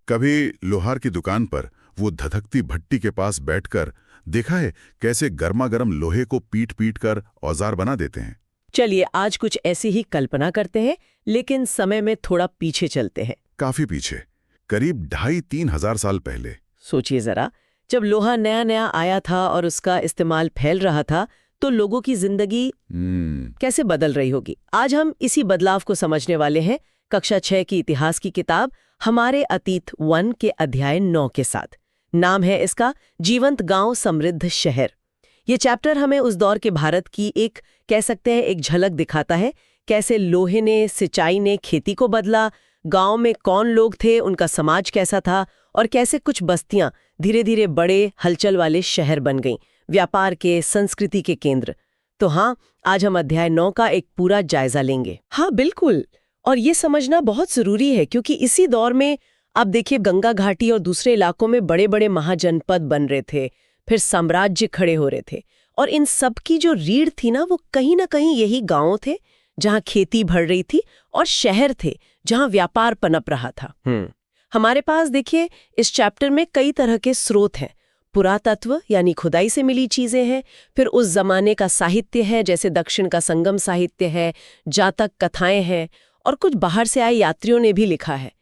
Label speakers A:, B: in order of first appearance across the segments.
A: कभी लोहार की दुकान पर वो धधकती भट्टी के पास बैठकर देखा है कैसे गर्मा गर्म लोहे को पीट पीट कर औजार बना देते हैं।
B: चलिए आज कुछ ऐसी ही कल्पना करते हैं, लेकिन समय में थोड़ा पीछे चलते हैं।
A: काफी पीछे, करीब 2,500-3,000 साल पहले।
B: सोचिए जरा, जब लोहा नया नया आया था और उसका इस्तेमाल फैल रहा था, तो लोगों की जिंदगी कैसे बदल रही होगी। आज हम इसी बदलाव को समझने वाले हैं कक्षा 6 की इतिहास की किताब हमारे अतीत 1 के अध्याय 9 के साथ। नाम है इसका जीवंत गांव समृद्ध शहर। ये चैप्टर हमें उस दौर के भारत की एक कह सकते हैं एक झलक दिखाता है, कैसे लोहे ने सिंचाई ने खेती को बदला, गांव में कौन लोग थे, उनका समाज कैसा था और कैसे कुछ बस्तियां धीरे धीरे बड़े हलचल वाले शहर बन गईं, व्यापार के, संस्कृति के केंद्र। तो हाँ, आज हम अध्याय 9 का एक पूरा जायजा लेंगे। हाँ बिल्कुल, और ये समझना बहुत जरूरी है क्योंकि इसी दौर में आप देखिए गंगा घाटी और दूसरे इलाकों में बड़े बड़े महाजनपद बन रहे थे, फिर साम्राज्य खड़े हो रहे थे, और इन सब की जो रीढ़ थी ना, वो कहीं ना कहीं यही गांव थे जहां खेती बढ़ रही थी, और शहर थे जहां व्यापार पनप रहा था। हमारे पास देखिए इस चैप्टर में कई तरह के स्रोत हैं। पुरातत्व यानी खुदाई से मिली चीजें हैं, फिर उस जमाने का साहित्य है जैसे दक्षिण का संगम साहित्य है, जातक कथाएं हैं, और कुछ बाहर से आए यात्रियों ने भी लिखा है।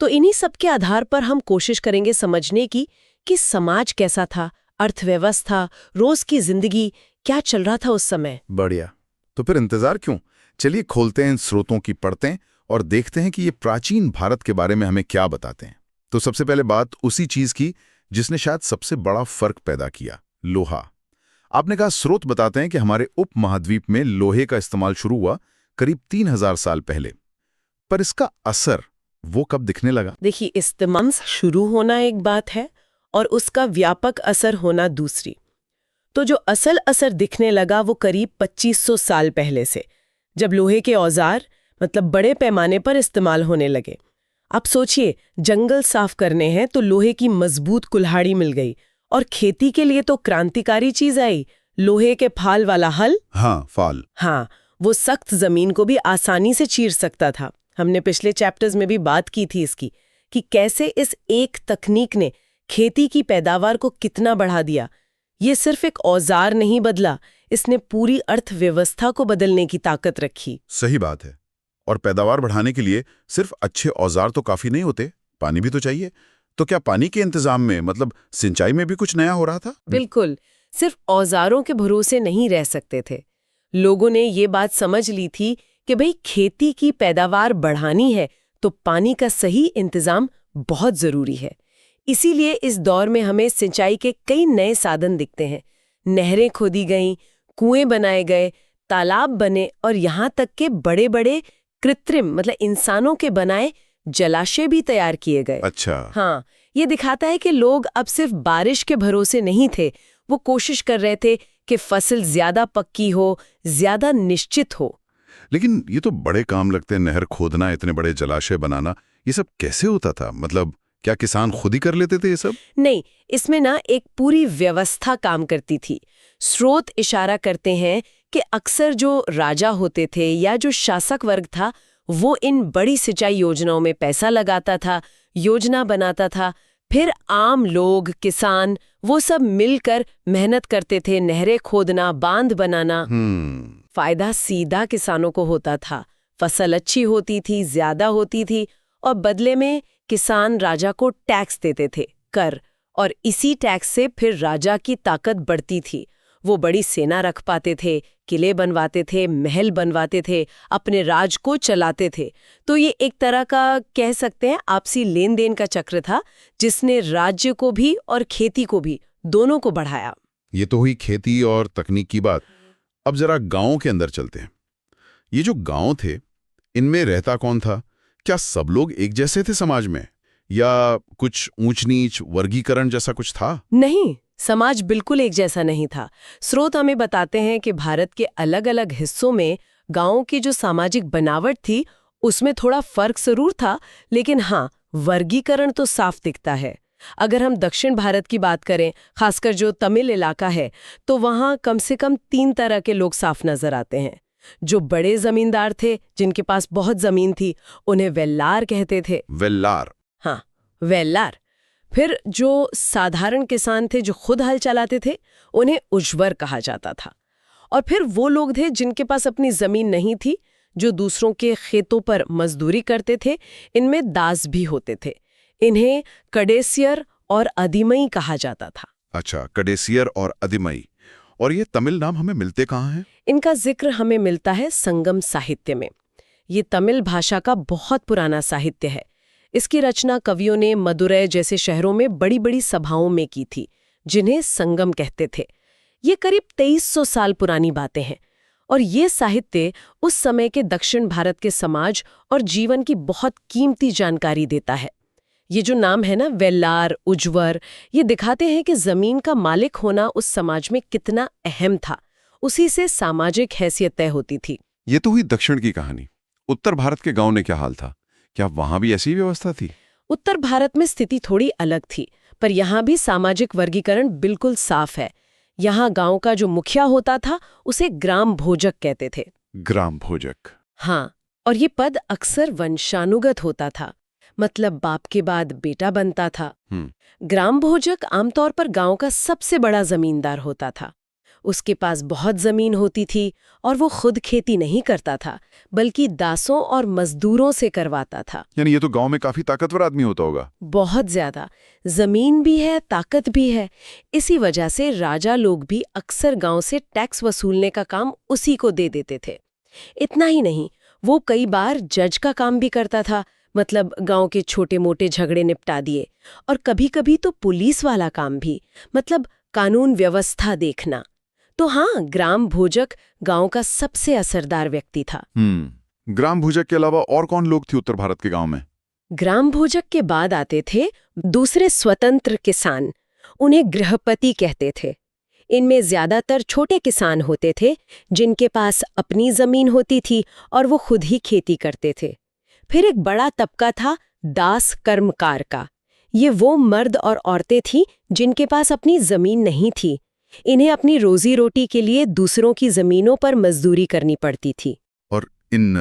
B: तो इन्हीं सब के आधार पर हम कोशिश करेंगे समझने की कि समाज कैसा था, अर्थव्यवस्था, रोज की जिंदगी क्या चल रहा था उस समय।
A: बढ़िया, तो फिर इंतजार क्यों, चलिए खोलते हैं इन स्रोतों की परतें और देखते हैं कि ये प्राचीन भारत के बारे में हमें क्या बताते हैं। तो सबसे पहले बात उसी चीज की जिसने शायद सबसे बड़ा फर्क पैदा किया, लोहा। आपने कहा स्रोत बताते हैं कि हमारे उपमहाद्वीप में लोहे का इस्तेमाल शुरू हुआ करीब 3,000 साल पहले, पर इसका असर वो कब दिखने लगा?
B: देखिए, इस्तेमाल शुरू होना एक बात है और उसका व्यापक असर होना दूसरी। तो जो असल असर दिखने लगा वो करीब 2500 साल पहले से, जब लोहे के औजार मतलब बड़े पैमाने पर इस्तेमाल होने लगे। आप सोचिए, जंगल साफ करने हैं तो लोहे की मजबूत कुल्हाड़ी मिल गई, और खेती के लिए तो क्रांतिकारी चीज आई, लोहे के फाल वाला हल।
A: हाँ, फाल।
B: हाँ, वो सख्त जमीन को भी आसानी से चीर सकता था। हमने पिछले चैप्टर्स में भी बात की थी इसकी, कि कैसे इस एक तकनीक ने खेती की पैदावार को कितना बढ़ा दिया। ये सिर्फ एक औजार नहीं बदला, इसने पूरी अर्थव्यवस्था को बदलने की ताकत रखी।
A: सही बात है, और पैदावार बढ़ाने के लिए सिर्फ अच्छे औजार तो काफी नहीं होते, पानी भी तो चाहिए। तो क्या पानी के इंतजाम में मतलब सिंचाई में भी कुछ नया हो रहा था?
B: बिल्कुल, सिर्फ औजारों के भरोसे नहीं रह सकते थे। लोगों ने ये बात समझ ली थी कि भाई खेती की पैदावार बढ़ानी है तो पानी का सही इंतजाम बहुत जरूरी है। इसीलिए इस दौर में हमें सिंचाई के कई नए साधन दिखते हैं। नहरें खोदी गईं, कुएं बनाए गए, तालाब बने, और यहाँ तक के बड़े बड़े कृत्रिम मतलब इंसानों के बनाए जलाशय भी तैयार किए गए।
A: अच्छा।
B: हाँ, ये दिखाता है कि लोग अब सिर्फ बारिश के भरोसे नहीं थे, वो कोशिश कर रहे थे कि फसल ज्यादा पक्की हो, ज्यादा निश्चित हो।
A: लेकिन ये तो बड़े काम लगते हैं, नहर खोदना, इतने बड़े जलाशय बनाना, ये सब कैसे होता था? मतलब क्या किसान खुद ही कर लेते थे ये सब?
B: नहीं, इसमें ना एक पूरी व्यवस्था काम करती थी। स्रोत इशारा करते हैं कि अक्सर जो राजा होते थे या जो शासक वर्ग था, वो इन बड़ी सिंचाई योजनाओं में पैसा लगाता था, योजना बनाता था। फिर आम लोग, किसान, वो सब मिलकर मेहनत करते थे, नहरें खोदना, बांध बनाना। फायदा सीधा किसानों को होता था, फसल अच्छी होती थी, ज्यादा होती थी, और बदले में किसान राजा को टैक्स देते थे, कर, और इसी टैक्स से फिर राजा की ताकत बढ़ती थी। वो बड़ी सेना रख पाते थे, किले बनवाते थे, महल बनवाते थे, अपने राज को चलाते थे। तो ये एक तरह का कह सकते हैं आपसी लेन देन का चक्र था, जिसने राज्य को भी और खेती को भी, दोनों को बढ़ाया।
A: ये तो हुई खेती और तकनीक की बात। अब जरा गांव के अंदर चलते हैं। ये जो गांव थे, इनमें रहता कौन था? क्या सब लोग एक जैसे थे समाज में, या कुछ ऊंच नीच वर्गीकरण जैसा कुछ था?
B: नहीं, समाज बिल्कुल एक जैसा नहीं था। स्रोत हमें बताते हैं कि भारत के अलग अलग हिस्सों में गांवों की जो सामाजिक बनावट थी, उसमें थोड़ा फर्क जरूर था, लेकिन हाँ, वर्गीकरण तो साफ दिखता है। अगर हम दक्षिण भारत की बात करें, खासकर जो तमिल इलाका है, तो वहाँ कम से कम 3 तरह के लोग साफ नजर आते हैं। जो बड़े जमींदार थे, जिनके पास बहुत जमीन थी, उन्हें वेल्लार कहते थे।
A: वेल्लार?
B: हाँ, वेल्लार। फिर जो साधारण किसान थे जो खुद हल चलाते थे, उन्हें उज्वर कहा जाता था। और फिर वो लोग थे जिनके पास अपनी जमीन नहीं थी, जो दूसरों के खेतों पर मजदूरी करते थे। इनमें दास भी होते थे। इन्हें कडेसियर और अदिमई कहा जाता था।
A: अच्छा, कडेसियर और अदिमई। और ये तमिल नाम हमें मिलते कहाँ हैं?
B: इनका जिक्र हमें मिलता है संगम साहित्य में। ये तमिल भाषा का बहुत पुराना साहित्य है। इसकी रचना कवियों ने मदुरै जैसे शहरों में बड़ी बड़ी सभाओं में की थी, जिन्हें संगम कहते थे। ये करीब 2300 साल पुरानी बातें हैं। और ये साहित्य उस समय के दक्षिण भारत के समाज और जीवन की बहुत कीमती जानकारी देता है। ये जो नाम है ना, वेल्लार, उज्वर, ये दिखाते हैं कि जमीन का मालिक होना उस समाज में कितना अहम था। उसी से सामाजिक हैसियत तय होती थी।
C: ये तो हुई दक्षिण की कहानी। उत्तर भारत के गांव ने क्या हाल था? क्या वहां भी ऐसी व्यवस्था थी?
B: उत्तर भारत में स्थिति थोड़ी अलग थी, पर यहाँ भी सामाजिक वर्गीकरण बिल्कुल साफ है। यहाँ गांव का जो मुखिया होता था उसे ग्राम भोजक कहते थे।
C: ग्राम भोजक।
B: हाँ, और ये पद अक्सर वंशानुगत होता था, मतलब बाप के बाद बेटा बनता था। ग्राम भोजक आमतौर पर गांव का सबसे बड़ा जमींदार होता था। उसके पास बहुत जमीन होती थी और वो खुद खेती नहीं करता था, बल्कि दासों और मजदूरों से करवाता था।
C: यानी ये तो गांव में काफी ताकतवर आदमी होता होगा।
B: बहुत ज्यादा। जमीन भी है, ताकत भी है। इसी वजह से राजा लोग भी अक्सर गांव से टैक्स वसूलने का काम उसी को दे देते थे। इतना ही नहीं, वो कई बार जज का काम भी करता था, मतलब गांव के छोटे मोटे झगड़े निपटा दिए। और कभी-कभी तो पुलिस वाला काम भी, मतलब कानून व्यवस्था देखना। तो हाँ, ग्राम भोजक गांव का सबसे असरदार व्यक्ति था।
C: ग्राम भोजक के अलावा और कौन लोग थे उत्तर भारत के गांव में?
B: ग्राम भोजक के बाद आते थे दूसरे स्वतंत्र किसान। उन्हें गृहपति कहते थे। इनमें ज्यादातर छोटे किसान होते थे, जिनके पास अपनी जमीन होती थी और वो खुद ही खेती करते थे। फिर एक बड़ा तबका था दास कर्मकार का। ये वो मर्द और औरतें थीं जिनके पास अपनी जमीन नहीं थी। इन्हें अपनी रोजी रोटी के लिए दूसरों की जमीनों पर मजदूरी करनी पड़ती थी।
A: और इन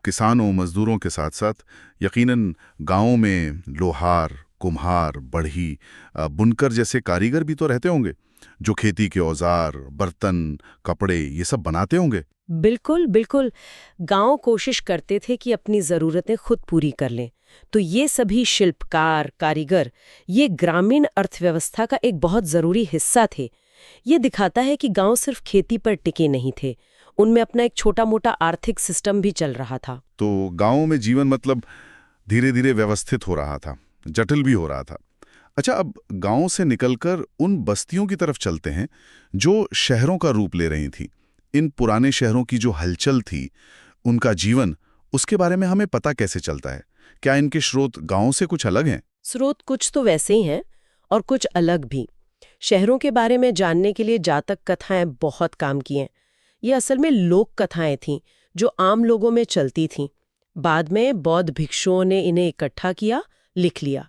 A: किसानों मजदूरों के साथ साथ यकीनन गांवों में लोहार, कुम्हार, बढ़ई, बुनकर जैसे कारीगर भी तो रहते होंगे, जो खेती के औजार, बर्तन, कपड़े ये सब बनाते होंगे।
B: बिल्कुल बिल्कुल। गांव कोशिश करते थे कि अपनी जरूरतें खुद पूरी कर लें। तो ये सभी शिल्पकार, कारीगर, ये ग्रामीण अर्थव्यवस्था का एक बहुत जरूरी हिस्सा थे। ये दिखाता है कि गांव सिर्फ खेती पर टिके नहीं थे, उनमें अपना एक छोटा मोटा आर्थिक सिस्टम भी चल रहा था।
A: तो गांवों में जीवन मतलब धीरे धीरे व्यवस्थित हो रहा था, जटिल भी हो रहा था। अच्छा, अब गांव से निकलकर उन बस्तियों की तरफ चलते हैं जो शहरों का रूप ले रही थी। इन पुराने शहरों की जो हलचल थी, उनका जीवन, उसके बारे में हमें पता कैसे चलता है? क्या इनके स्रोत गांव से कुछ अलग हैं?
B: स्रोत कुछ तो वैसे ही हैं और कुछ अलग भी। शहरों के बारे में जानने के लिए जातक कथाएं बहुत काम की हैं। ये असल में लोक कथाएं थीं जो आम लोगों में चलती थीं। बाद में बौद्ध भिक्षुओं ने इन्हें इकट्ठा किया, लिख लिया।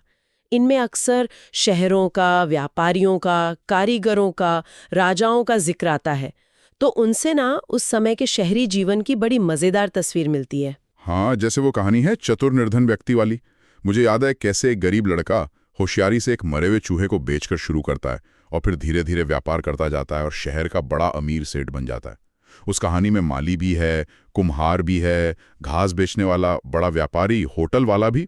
B: इनमें अक्सर शहरों का, व्यापारियों का, कारीगरों का, राजाओं का जिक्र आता है। तो उनसे ना उस समय के शहरी जीवन की बड़ी मजेदार तस्वीर मिलती है।
D: हाँ, जैसे वो कहानी है चतुर निर्धन व्यक्ति वाली। मुझे याद है कैसे एक गरीब लड़का होशियारी से एक मरे हुए चूहे को बेचकर शुरू करता है और फिर धीरे धीरे व्यापार करता जाता है और शहर का बड़ा अमीर सेठ बन जाता है। उस कहानी में माली भी है, कुम्हार भी है, घास बेचने वाला बड़ा व्यापारी, होटल वाला भी।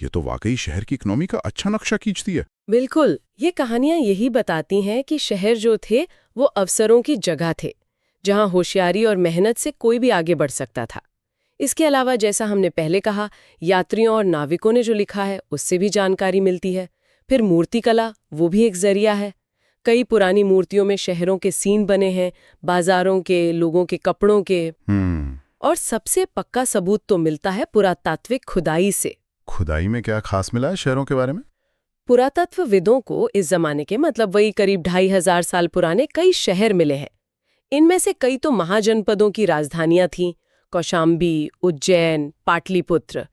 D: ये तो वाकई शहर की इकोनॉमी का अच्छा नक्शा खींचती है।
B: बिल्कुल, ये कहानियां यही बताती हैं कि शहर जो थे वो अवसरों की जगह थे, जहां होशियारी और मेहनत से कोई भी आगे बढ़ सकता था। इसके अलावा जैसा हमने पहले कहा, यात्रियों और नाविकों ने जो लिखा है उससे भी जानकारी मिलती है। फिर मूर्तिकला, वो भी एक जरिया है। कई पुरानी मूर्तियों में शहरों के सीन बने हैं, बाजारों के, लोगों के कपड़ों के। और सबसे पक्का सबूत तो मिलता है पुरातात्विक खुदाई से।
D: खुदाई में क्या खास मिला है शहरों के बारे में?
B: पुरातत्वविदों को इस जमाने के, मतलब वही करीब 2500 साल पुराने कई शहर मिले हैं। इनमें से कई तो महाजनपदों की राजधानियां थीं, कौशाम्बी, उज्जैन, पाटलिपुत्र।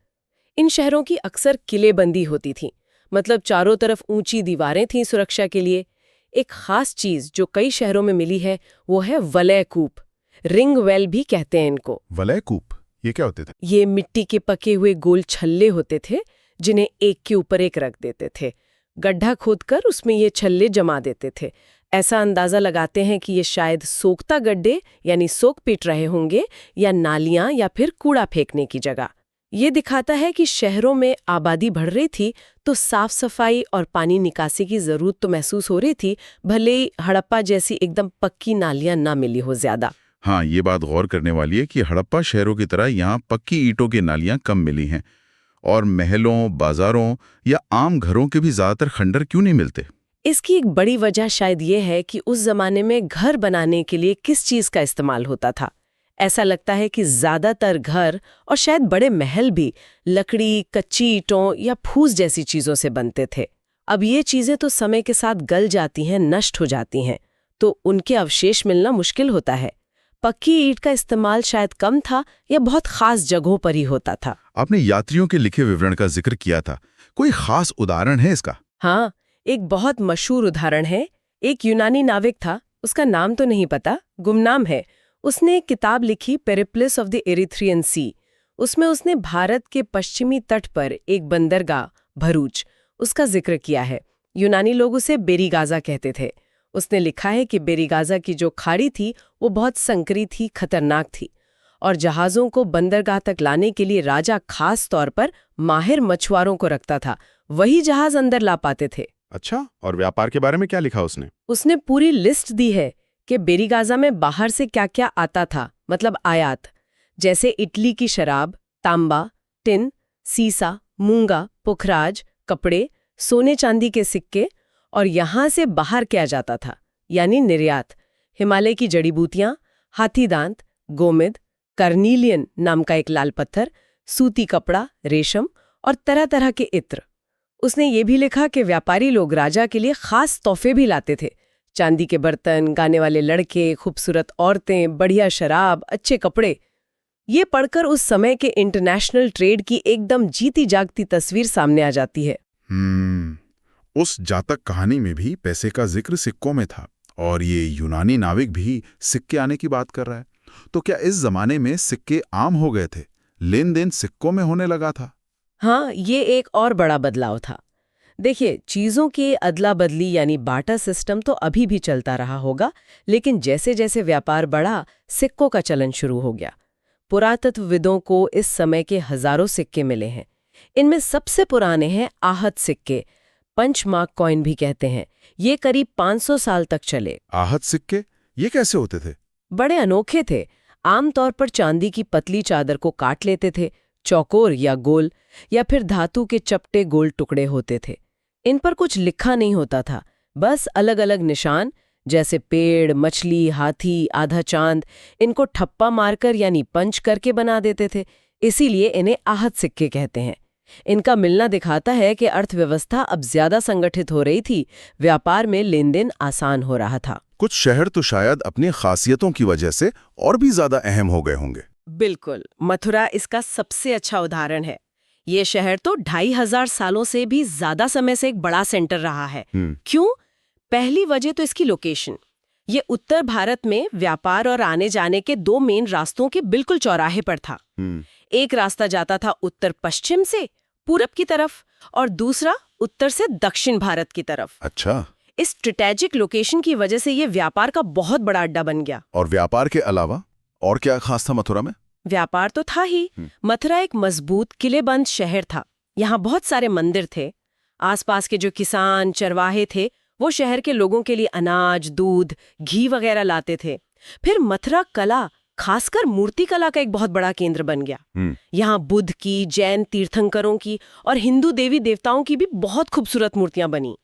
B: इन शहरों की अक्सर किलेबंदी होती थी, मतलब चारों तरफ ऊंची दीवारें थीं सुरक्षा के लिए। एक खास चीज जो कई शहरों में मिली है वो है वलय कूप। रिंग वेल भी कहते हैं इनको।
D: वलय कूप, ये क्या होते थे?
B: ये मिट्टी के पके हुए गोल छल्ले होते थे जिन्हें एक के ऊपर एक रख देते थे। गड्ढा खोदकर उसमें ये छल्ले जमा देते थे। ऐसा अंदाजा लगाते हैं कि ये शायद सोखता गड्ढे यानी सोख पीट रहे होंगे, या नालियां, या फिर कूड़ा फेंकने की जगह। ये दिखाता है कि शहरों में आबादी बढ़ रही थी तो साफ सफाई और पानी निकासी की जरूरत तो महसूस हो रही थी, भले ही हड़प्पा जैसी एकदम पक्की नालियां ना मिली हो ज्यादा।
A: हाँ, ये बात गौर करने वाली है कि हड़प्पा शहरों की तरह यहाँ पक्की ईंटों की नालियां कम मिली हैं, और महलों, बाजारों या आम घरों के भी ज्यादातर खंडर क्यों नहीं मिलते?
B: इसकी एक बड़ी वजह शायद ये है कि उस जमाने में घर बनाने के लिए किस चीज का इस्तेमाल होता था। ऐसा लगता है कि ज्यादातर घर और शायद बड़े महल भी लकड़ी, कच्ची ईंटों या फूस जैसी चीजों से बनते थे। अब ये चीजें तो समय के साथ गल जाती हैं, नष्ट हो जाती हैं, तो उनके अवशेष मिलना मुश्किल होता है। पक्की ईंट का इस्तेमाल शायद कम था या बहुत खास जगहों पर ही होता था।
A: आपने यात्रियों के लिखे विवरण का जिक्र किया था, कोई खास उदाहरण है इसका?
B: हाँ, एक बहुत मशहूर उदाहरण है। एक यूनानी नाविक था, उसका नाम तो नहीं पता, गुमनाम है। उसने एक किताब लिखी, पेरिप्लस ऑफ द एरिथ्रियन सी। उसमें उसने भारत के पश्चिमी तट पर एक बंदरगाह भरूच, उसका जिक्र किया है। यूनानी लोग उसे बेरीगाजा कहते थे। उसने लिखा है कि बेरीगाजा की जो खाड़ी थी वो बहुत संकरी थी, खतरनाक थी, और जहाज़ों को बंदरगाह तक लाने के लिए राजा खास तौर पर माहिर मछुआरों को रखता था, वही जहाज अंदर ला पाते थे।
C: अच्छा, और व्यापार के बारे में क्या लिखा उसने?
B: उसने पूरी लिस्ट दी है कि बेरीगाजा में बाहर से क्या क्या आता था, मतलब आयात, जैसे इटली की शराब, तांबा, टिन, सीसा, मूंगा, पुखराज, कपड़े, सोने चांदी के सिक्के, और यहां से बाहर क्या जाता था, यानी निर्यात, हिमालय की जड़ी बूटियां, हाथी दांत, गोमिद, कर्नीलियन नाम का एक लाल पत्थर, सूती कपड़ा, रेशम और तरह तरह के इत्र। उसने ये भी लिखा कि व्यापारी लोग राजा के लिए खास तोहफे भी लाते थे, चांदी के बर्तन, गाने वाले लड़के, खूबसूरत औरतें, बढ़िया शराब, अच्छे कपड़े। ये पढ़कर उस समय के इंटरनेशनल ट्रेड की एकदम जीती जागती तस्वीर सामने आ जाती है।
D: उस जातक कहानी में भी पैसे का जिक्र सिक्कों में था, और ये यूनानी नाविक भी सिक्के आने की बात कर रहा है। तो क्या इस जमाने में सिक्के आम हो गए थे, लेन देन सिक्कों में होने लगा था?
B: हाँ, ये एक और बड़ा बदलाव था। देखिए, चीज़ों की अदला बदली यानी बार्टर सिस्टम तो अभी भी चलता रहा होगा, लेकिन जैसे जैसे व्यापार बढ़ा, सिक्कों का चलन शुरू हो गया। पुरातत्वविदों को इस समय के हजारों सिक्के मिले हैं। इनमें सबसे पुराने हैं आहत सिक्के, पंचमार्क कॉइन भी कहते हैं। ये करीब 500 साल तक चले।
D: आहत सिक्के ये कैसे होते थे?
B: बड़े अनोखे थे। आमतौर पर चांदी की पतली चादर को काट लेते थे, चौकोर या गोल, या फिर धातु के चपटे गोल टुकड़े होते थे। इन पर कुछ लिखा नहीं होता था, बस अलग अलग निशान, जैसे पेड़, मछली, हाथी, आधा चांद, इनको ठप्पा मारकर यानी पंच करके बना देते थे। इसीलिए इन्हें आहत सिक्के कहते हैं। इनका मिलना दिखाता है कि अर्थव्यवस्था अब ज्यादा संगठित हो रही थी, व्यापार में लेन देन आसान हो रहा था।
D: कुछ शहर तो शायद अपनी खासियतों की वजह से और भी ज्यादा अहम हो गए होंगे।
B: बिल्कुल, मथुरा इसका सबसे अच्छा उदाहरण है। ये शहर तो 2500 सालों से भी ज्यादा समय से एक बड़ा सेंटर रहा है। क्यों? पहली वजह तो इसकी लोकेशन। ये उत्तर भारत में व्यापार और आने जाने के दो मेन रास्तों के बिल्कुल चौराहे पर था। एक रास्ता जाता था उत्तर पश्चिम से पूरब की तरफ, और दूसरा उत्तर से दक्षिण भारत की तरफ।
D: अच्छा।
B: इस स्ट्रेटेजिक लोकेशन की वजह से ये व्यापार का बहुत बड़ा अड्डा बन गया।
D: और व्यापार के अलावा और क्या खास था मथुरा में?
B: व्यापार तो था ही, मथुरा एक मजबूत किलेबंद शहर था। यहाँ बहुत सारे मंदिर थे। आसपास के जो किसान, चरवाहे थे, वो शहर के लोगों के लिए अनाज, दूध, घी वगैरह लाते थे। फिर मथुरा कला, खासकर मूर्ति कला का एक बहुत बड़ा केंद्र बन गया। यहाँ बुद्ध की, जैन तीर्थंकरों की और हिंदू देवी देवताओं की भी बहुत खूबसूरत मूर्तियां बनी।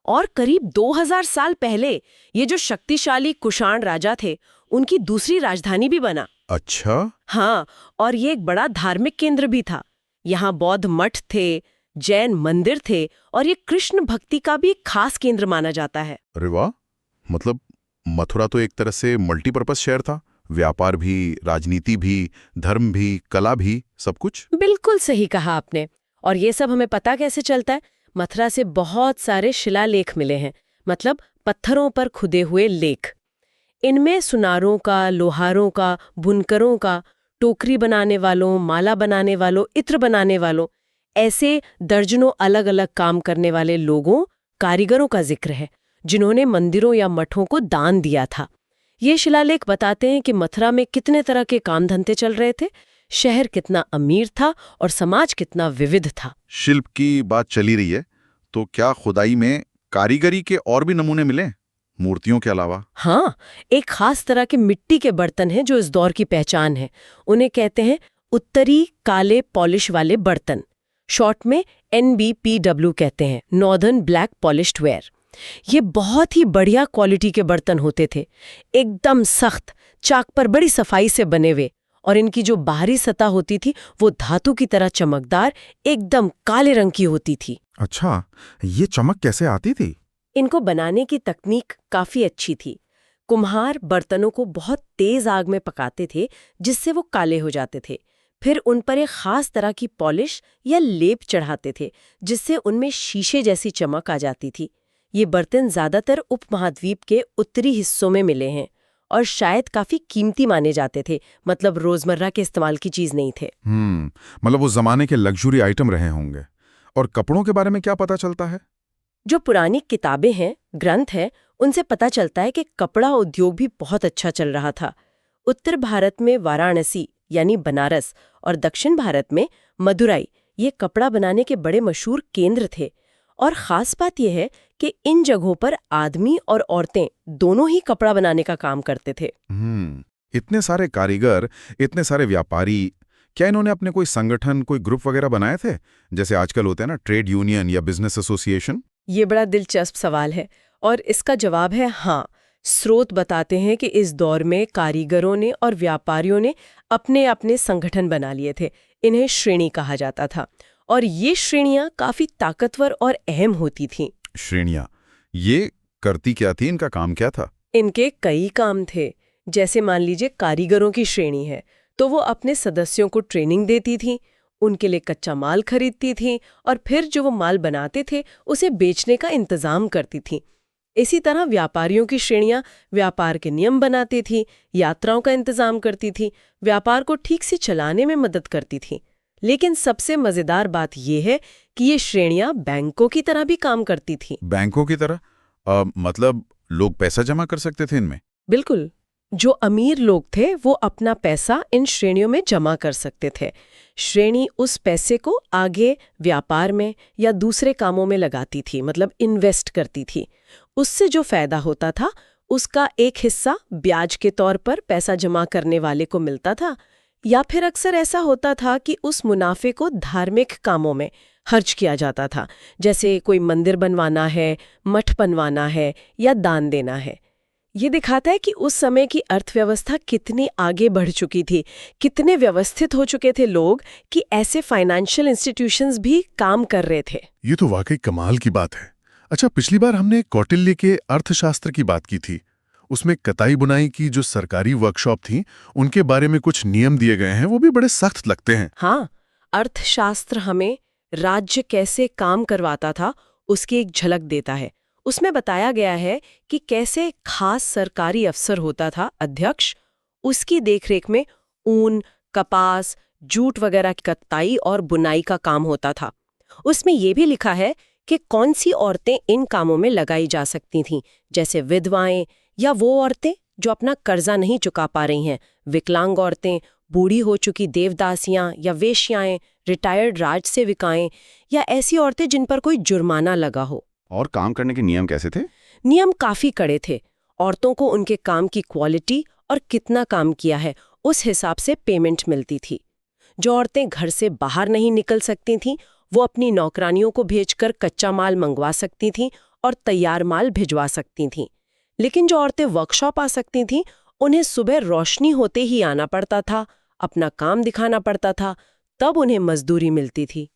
B: और करीब 2000 साल पहले ये जो शक्तिशाली कुषाण राजा थे, उनकी दूसरी राजधानी भी बना।
D: अच्छा।
B: हाँ, और ये एक बड़ा धार्मिक केंद्र भी था। यहाँ बौद्ध मठ थे, जैन मंदिर थे, और ये कृष्ण भक्ति का भी एक खास केंद्र माना जाता है।
D: अरे वाह, मतलब मथुरा तो एक तरह से मल्टीपर्पज शहर था। व्यापार भी, राजनीति भी, धर्म भी, कला भी, सब कुछ।
B: बिल्कुल सही कहा आपने। और ये सब हमें पता कैसे चलता है? मथुरा से बहुत सारे शिलालेख मिले हैं, मतलब पत्थरों पर खुदे हुए लेख। इनमें सुनारों का, लोहारों का, बुनकरों का, टोकरी बनाने वालों, माला बनाने वालों, इत्र बनाने वालों, ऐसे दर्जनों अलग अलग काम करने वाले लोगों, कारीगरों का जिक्र है जिन्होंने मंदिरों या मठों को दान दिया था। ये शिलालेख बताते हैं कि मथुरा में कितने तरह के काम धंधे चल रहे थे, शहर कितना अमीर था और समाज कितना विविध था।
A: शिल्प की बात चली रही है, तो क्या खुदाई में कारीगरी के और भी नमूने मिले, मूर्तियों के अलावा?
B: हाँ, एक खास तरह के मिट्टी के बर्तन हैं जो इस दौर की पहचान है। उन्हें कहते हैं उत्तरी काले पॉलिश वाले बर्तन, शॉर्ट में NBPW कहते हैं, नॉर्दर्न ब्लैक पॉलिश्ड वेयर। ये बहुत ही बढ़िया क्वालिटी के बर्तन होते थे, एकदम सख्त, चाक पर बड़ी सफाई से बने हुए, और इनकी जो बाहरी सतह होती थी वो धातु की तरह चमकदार, एकदम काले रंग की होती थी।
A: अच्छा, ये चमक कैसे आती थी?
B: इनको बनाने की तकनीक काफी अच्छी थी। कुम्हार बर्तनों को बहुत तेज आग में पकाते थे जिससे वो काले हो जाते थे। फिर उन पर एक खास तरह की पॉलिश या लेप चढ़ाते थे जिससे उनमें शीशे जैसी चमक आ जाती थी। ये बर्तन ज्यादातर उपमहाद्वीप के उत्तरी हिस्सों में मिले हैं और शायद काफी कीमती माने जाते थे, मतलब रोजमर्रा के इस्तेमाल की चीज नहीं थे।
A: मतलब वो जमाने के लग्जरी आइटम रहे होंगे। और कपड़ों के बारे में क्या पता चलता है?
B: जो पुरानी किताबें हैं, ग्रंथ हैं, उनसे पता चलता है कि कपड़ा उद्योग भी बहुत अच्छा चल रहा था। उत्तर भारत में वाराणसी यानी बनारस और दक्षिण भारत में मदुराई ये कपड़ा बनाने के बड़े मशहूर केंद्र थे। और खास बात यह है कि इन जगहों पर आदमी और औरतें दोनों ही कपड़ा बनाने का काम करते थे।
A: इतने सारे कारीगर, इतने सारे व्यापारी, क्या इन्होंने अपने कोई संगठन, कोई ग्रुप वगैरह बनाए थे, जैसे आजकल होते हैं ना, ट्रेड यूनियन या बिजनेस एसोसिएशन?
B: ये बड़ा दिलचस्प सवाल है और इसका जवाब है हाँ। स्रोत बताते हैं कि इस दौर में कारीगरों ने और व्यापारियों ने अपने अपने संगठन बना लिए थे। इन्हें श्रेणी कहा जाता था और ये श्रेणियां काफी ताकतवर और अहम होती थीं।
A: श्रेणियां ये करती क्या थी, इनका काम क्या था?
B: इनके कई काम थे। जैसे मान लीजिए कारीगरों की श्रेणी है तो वो अपने सदस्यों को ट्रेनिंग देती थी, उनके लिए कच्चा माल खरीदती थी और फिर जो वो माल बनाते थे उसे बेचने का इंतजाम करती थी। इसी तरह व्यापारियों की श्रेणियां व्यापार के नियम बनाती थी, यात्राओं का इंतजाम करती थी, व्यापार को ठीक से चलाने में मदद करती थी। लेकिन सबसे मजेदार बात यह है कि ये श्रेणियां बैंकों की तरह भी काम करती थी।
A: बैंकों की तरह? मतलब लोग पैसा जमा कर सकते थे इनमें?
B: बिल्कुल। जो अमीर लोग थे वो अपना पैसा इन श्रेणियों में जमा कर सकते थे। श्रेणी उस पैसे को आगे व्यापार में या दूसरे कामों में लगाती थी, मतलब इन्वेस्ट करती थी। उससे जो फायदा होता था उसका एक हिस्सा ब्याज के तौर पर पैसा जमा करने वाले को मिलता था, या फिर अक्सर ऐसा होता था कि उस मुनाफे को धार्मिक कामों में खर्च किया जाता था, जैसे कोई मंदिर बनवाना है, मठ बनवाना है या दान देना है। ये दिखाता है कि उस समय की अर्थव्यवस्था कितनी आगे बढ़ चुकी थी, कितने व्यवस्थित हो चुके थे लोग कि ऐसे फाइनेंशियल इंस्टीट्यूशंस भी काम कर रहे थे।
E: ये तो वाकई कमाल की बात है। अच्छा, पिछली बार हमने कौटिल्य के अर्थशास्त्र की बात की थी। उसमें कताई बुनाई की जो सरकारी वर्कशॉप थी, उनके बारे में कुछ नियम दिए गए हैं, वो भी बड़े सख्त लगते हैं।
B: हाँ, अर्थशास्त्र हमें राज्य कैसे काम करवाता था उसकी एक झलक देता है। उसमें बताया गया है कि कैसे खास सरकारी अफसर होता था अध्यक्ष, उसकी देखरेख में ऊन, कपास, जूट वगैरह की कताई और बुनाई का काम होता था। उसमें यह भी लिखा है कि कौन सी औरतें इन कामों में लगाई जा सकती थीं, जैसे विधवाएं या वो औरतें जो अपना कर्जा नहीं चुका पा रही हैं, विकलांग औरतें, बूढ़ी हो चुकी देवदासियां या वेश्याएं, रिटायर्ड राजसेविकाएं या ऐसी औरतें जिन पर कोई जुर्माना लगा हो।
C: और काम करने के नियम कैसे थे?
B: नियम काफी कड़े थे। औरतों को उनके काम की क्वालिटी और कितना काम किया है उस हिसाब से पेमेंट मिलती थी। जो औरतें घर से बाहर नहीं निकल सकती थीं, वो अपनी नौकरानियों को भेजकर कच्चा माल मंगवा सकती थीं और तैयार माल भिजवा सकती थीं। लेकिन जो औरतें वर्कशॉप आ सकती थीं, उन्हें सुबह रोशनी होते ही आना पड़ता था, अपना काम दिखाना पड़ता था, तब उन्हें मजदूरी मिलती थी।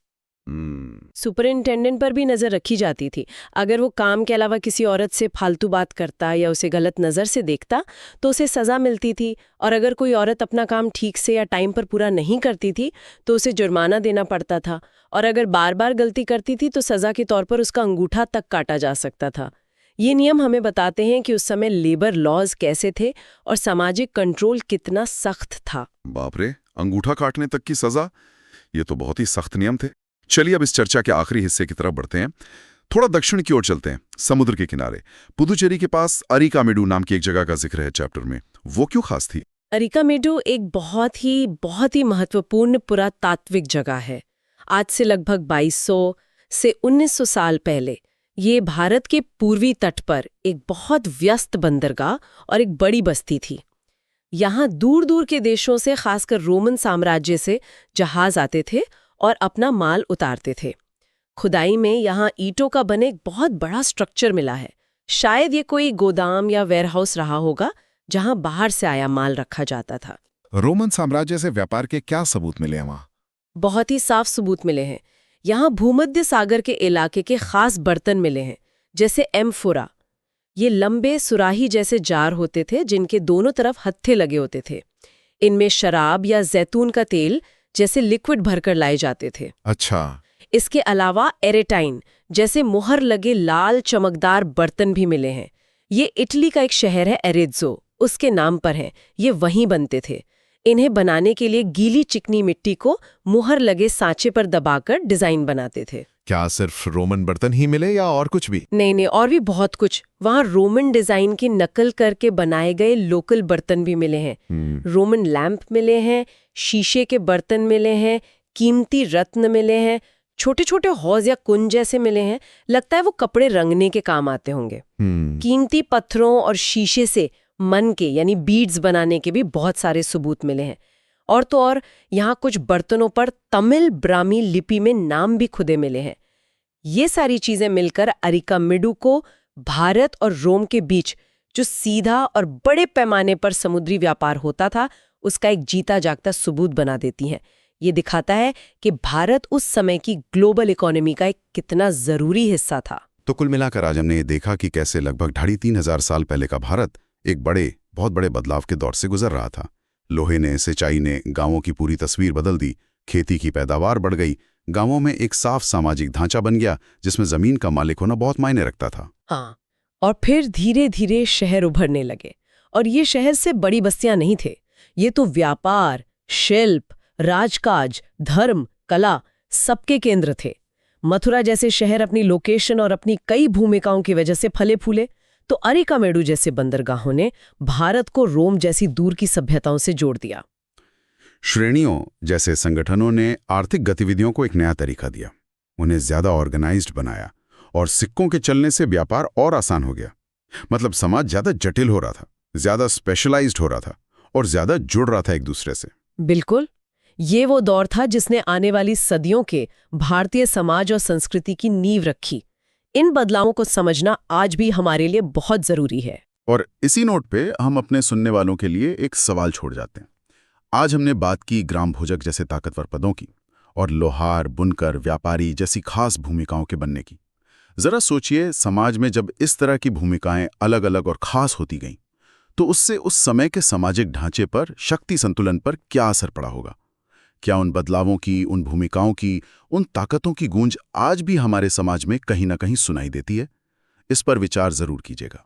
B: सुपरिंटेंडेंट पर भी नजर रखी जाती थी। अगर वो काम के अलावा किसी औरत से फालतू बात करता या उसे गलत नजर से देखता तो उसे सजा मिलती थी, और अगर कोई औरत अपना काम ठीक से या टाइम पर पूरा नहीं करती थी तो उसे जुर्माना देना पड़ता था, और अगर बार बार गलती करती थी तो सजा के तौर पर उसका अंगूठा तक काटा जा सकता था। ये नियम हमें बताते हैं कि उस समय लेबर लॉज कैसे थे और सामाजिक कंट्रोल कितना सख्त था।
A: बाप रे, अंगूठा काटने तक की सजा! ये तो बहुत ही सख्त नियम थे। चलिए अब इस चर्चा के आखिरी हिस्से की तरफ बढ़ते हैं। थोड़ा दक्षिण की ओर चलते हैं, समुद्र के किनारे। पुदुचेरी के पास अरिकामेडु नाम की एक जगह का जिक्र है चैप्टर में। वो क्यों खास थी?
B: अरिकामेडु एक बहुत ही महत्वपूर्ण पुरातात्विक जगह है। आज से लगभग 2200 से 1900 साल पहले ये भारत के पूर्वी तट पर एक बहुत व्यस्त बंदरगाह और एक बड़ी बस्ती थी। यहाँ दूर दूर के देशों से, खासकर रोमन साम्राज्य से जहाज आते थे और अपना माल उतारते थे। खुदाई में यहाँ ईंटों का बने एक बहुत बड़ा स्ट्रक्चर मिला है। शायद ये कोई गोदाम या वेयरहाउस रहा होगा जहाँ बाहर से आया माल रखा जाता था।
E: रोमन साम्राज्य से व्यापार के क्या सबूत मिले हैं वहाँ?
B: बहुत ही साफ सबूत मिले हैं। यहाँ भूमध्य सागर के इलाके के खास बर्तन मिले हैं, जैसे एम्फोरा। ये लंबे सुराही जैसे जार होते थे जिनके दोनों तरफ हत्थे लगे होते थे। इनमें शराब या जैतून का तेल जैसे लिक्विड भरकर लाए जाते थे।
E: अच्छा।
B: इसके अलावा एरेटाइन जैसे मुहर लगे लाल चमकदार बर्तन भी मिले हैं। ये इटली का एक शहर है एरेज्जो, उसके नाम पर है। ये वहीं बनते थे। इन्हें बनाने के लिए गीली चिकनी मिट्टी को मुहर लगे सांचे पर दबाकर डिजाइन बनाते थे।
E: क्या सिर्फ रोमन बर्तन ही मिले या और कुछ भी?
B: नहीं, और भी बहुत कुछ। वहाँ रोमन डिजाइन की नकल करके बनाए गए लोकल बर्तन भी मिले हैं। रोमन लैंप मिले हैं, शीशे के बर्तन मिले हैं, कीमती रत्न मिले हैं, छोटे छोटे हौज या कुंज जैसे मिले हैं। लगता है वो कपड़े रंगने के काम आते होंगे। कीमती पत्थरों और शीशे से मन के यानी बीड्स बनाने के भी बहुत सारे सबूत मिले हैं। और तो और यहाँ कुछ बर्तनों पर तमिल ब्राह्मी लिपि में नाम भी खुदे मिले हैं। ये सारी चीजें मिलकर अरिकामेडु को भारत और रोम के बीच जो सीधा और बड़े पैमाने पर समुद्री व्यापार होता था उसका एक जीता जागता सबूत बना देती हैं। ये दिखाता है कि भारत उस समय की ग्लोबल इकोनॉमी का एक कितना जरूरी हिस्सा था।
C: तो कुल मिलाकर आज हमने ये देखा कि कैसे लगभग 3,500 साल पहले का भारत एक बहुत बड़े बदलाव के दौर से गुजर रहा था। लोहे ने, सिंचाई ने गांवों की पूरी तस्वीर बदल दी। खेती की पैदावार बढ़ गई। गांवों में एक साफ सामाजिक ढांचा बन गया जिसमें जमीन का मालिक होना बहुत मायने रखता था।
B: हाँ, और फिर धीरे धीरे शहर उभरने लगे। और ये शहर से बड़ी बस्तियां नहीं थे। ये तो व्यापार, शिल्प, राजकाज, धर्म, कला सबके केंद्र थे। मथुरा जैसे शहर अपनी लोकेशन और अपनी कई भूमिकाओं की वजह से फले फूले, तो अरिकामेडु जैसे बंदरगाहों ने भारत को रोम जैसी दूर की सभ्यताओं से जोड़ दिया।
C: श्रेणियों जैसे संगठनों ने आर्थिक गतिविधियों को एक नया तरीका दिया, उन्हें ज्यादा ऑर्गेनाइज्ड बनाया और सिक्कों के चलने से व्यापार और आसान हो गया। मतलब समाज ज्यादा जटिल हो रहा था, ज्यादा स्पेशलाइज्ड हो रहा था और ज्यादा जुड़ रहा था एक दूसरे से।
B: बिल्कुल, ये वो दौर था जिसने आने वाली सदियों के भारतीय समाज और संस्कृति की नींव रखी। इन बदलावों को समझना आज भी हमारे लिए बहुत जरूरी है।
A: और इसी नोट पे हम अपने सुनने वालों के लिए एक सवाल छोड़ जाते हैं। आज हमने बात की ग्राम भोजक जैसे ताकतवर पदों की और लोहार, बुनकर, व्यापारी जैसी खास भूमिकाओं के बनने की। जरा सोचिए, समाज में जब इस तरह की भूमिकाएं अलग अलग और खास होती गईं, तो उससे उस समय के सामाजिक ढांचे पर, शक्ति संतुलन पर क्या असर पड़ा होगा? क्या उन बदलावों की, उन भूमिकाओं की, उन ताकतों की गूंज आज भी हमारे समाज में कहीं ना कहीं सुनाई देती है? इस पर विचार जरूर कीजिएगा।